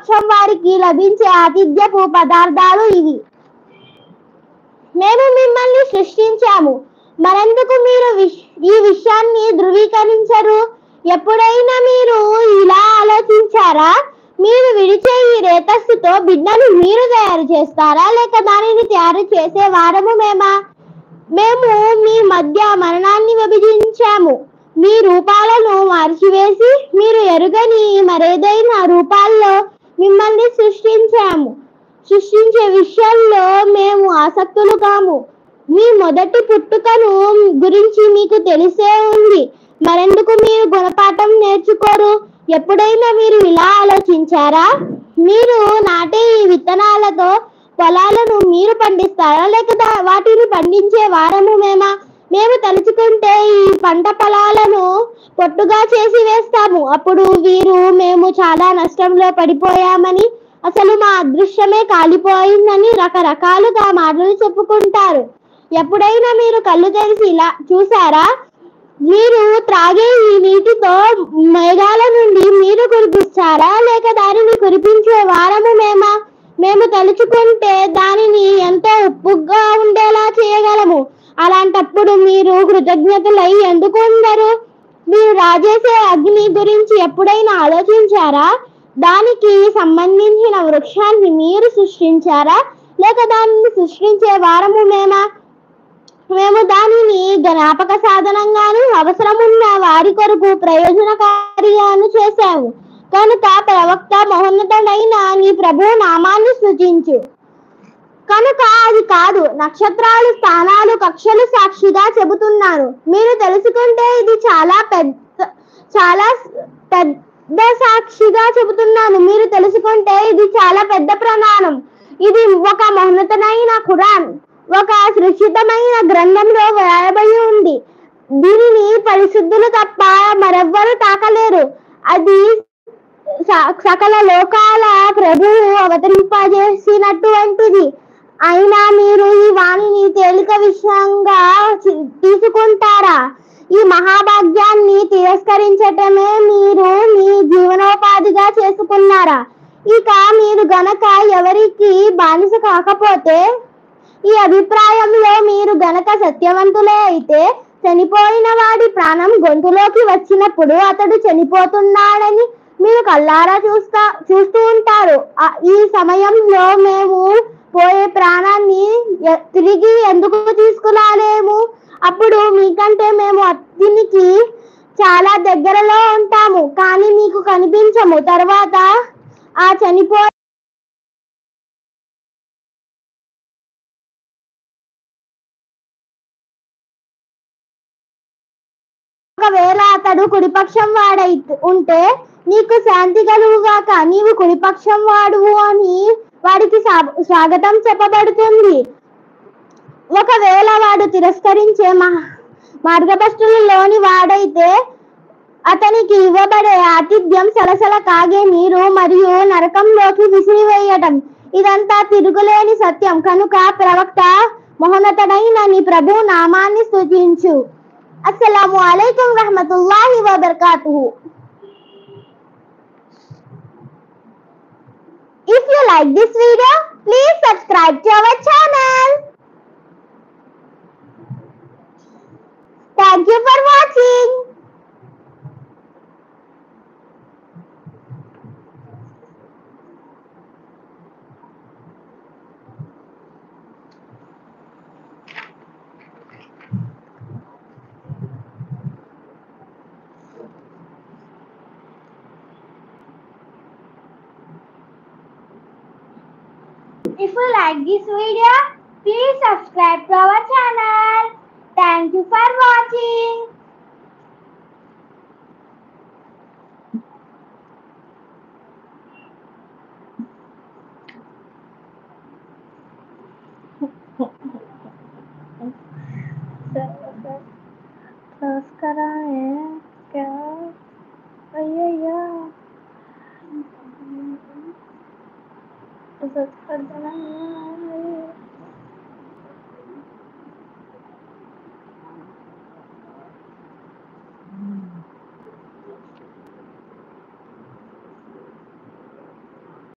పక్షం వారికి లభించే ఆతిథ్యపు పదార్థాలు ఇవి. మేము మిమ్మల్ని సృష్టించాము, మరెందుకు మీరు ఈ విషయాన్ని ధృవీకరించరు? ఎప్పుడైనా మీరు ఇలా ఆలోచించారా? మీరు విడిచే ఈ రేతస్సుతో బిడ్డను మీరు తయారు చేస్తారా, లేక దానిని తయారు చేసే వారము మేమా? మేము మీ మధ్య మరణాన్ని విభజించాము, మీ రూపాలను మార్చివేసి మీరు ఎరుగని మరేదైనా రూపాల్లో మిమ్మల్ని సృష్టించే విషయంలో మేము ఆసక్తులు కాము. మీ మొదటి పుట్టుకను గురించి మీకు తెలిసే ఉంది, మరెందుకు మీరు గుణపాఠం నేర్చుకోరు? ఎప్పుడైనా మీరు ఇలా ఆలోచించారా? మీరు నాటే ఈ విత్తనాలతో పొలాలను మీరు పండిస్తారా, లేక వాటిని పండించే వారము మేమా? మేము తలుచుకుంటే ఈ పంట పొలాలను పొట్టుగా చేసి వేస్తాము. అప్పుడు వీరు మేము చాలా నష్టంలో పడిపోయామని, అసలు మా అదృష్టమే కాలిపోయిందని రకరకాలుగా మాటలు చెప్పుకుంటారు. ఎప్పుడైనా మీరు కళ్ళు తెరిచి ఇలా చూసారా? మీరు త్రాగే ఈ నీటితో మేఘాల నుండి మీరు కురిపిస్తారా, లేక దానిని కురిపించే వారము మేమా? మేము తలుచుకుంటే దానిని ఎంతో ఉప్పుగా ఉండేలా చేయగలము. అలాంటప్పుడు మీరు కృతజ్ఞతలై ఎందుకు ఉండరు? మీరు రాజేసే అగ్ని గురించి ఎప్పుడైనా ఆలోచించారా? దానికి సంబంధించిన వృక్షాన్ని మీరు సృష్టించారా, లేక దానిని సృష్టించే వారము మేమా? మేము దానిని జ్ఞాపక సాధనంగాను, అవసరమున్న వారి కొరకు ప్రయోజనకారిగాను చేశాము. కనుక ప్రవక్త, మహోన్నతుడైన నీ ప్రభు నామాన్ని స్తుతించు. కనుక అది కాదు, నక్షత్రాలు, స్థానాలు, కక్షలు సాక్షిగా చెబుతున్నాను. మీరు తెలుసుకుంటే ఇది చాలా పెద్ద సాక్షిగా చెబుతున్నాను. మీరు తెలుసుకుంటే ఇది చాలా పెద్ద ప్రమాణం. ఇది ఒక మహోన్నతమైన ఖురాన్, ఒక సురక్షితమైన గ్రంథంలో వ్రాయబడి ఉంది. దీనిని పరిశుద్ధులు తప్ప మరెవ్వరూ తాకలేరు. అది సకల లోకాల ప్రభువు అవతరింపజేసినటువంటిది. అయినా మీరు ఈ వాణిని తేలిక విషయంగా తీసుకుంటారా? ఈ మహాభాగ్యాన్ని తిరస్కరించటమే మీరు మీ జీవనోపాధిగా చేసుకున్నారా? ఇక మీరు గనక ఎవరికి బానిస కాకపోతే, ఈ అభిప్రాయంలో మీరు గనక సత్యవంతులే అయితే, చనిపోయిన వాడి ప్రాణం గొంతులోకి వచ్చినప్పుడు అతడు చనిపోతున్నాడని మీరు కళ్ళారా చూస్తూ ఉంటారు. ఈ సమయంలో మేము పోయే ప్రాణాన్ని తిరిగి ఎందుకు తీసుకురాలేము? అప్పుడు మీకంటే మేము అతనికి చాలా దగ్గరలో ఉంటాము, కానీ మీకు కనిపించము. తర్వాత ఆ చనిపోయే ఒకవేళ అతడు కుడిపక్షం వాడై ఉంటే నీకు శాంతి కలుగుగాక, నీవు కుడిపక్షం వాడువు అని వాడికి స్వాగతం చెప్పబడుతుంది. ఒకవేళ వాడు తిరస్కరించే మార్గభ్రష్టులలోని వాడైతే అతనికి ఇవ్వబడే ఆతిథ్యం సలసల కాగే నీరు మరియు నరకంలోకి విసిరివేయటం. ఇదంతా తిరుగులేని సత్యం. కనుక ప్రవక్త, మహోన్నతుడైన నీ ప్రభు నామాన్ని స్తుతించు. అస్సలాము అలైకుం రహ్మతుల్లాహి వబర్కాతుహు. If you like this video, please subscribe to our channel. Thank you for watching. If you like this video, please subscribe to our channel. Thank you for watching. क्या कर देना।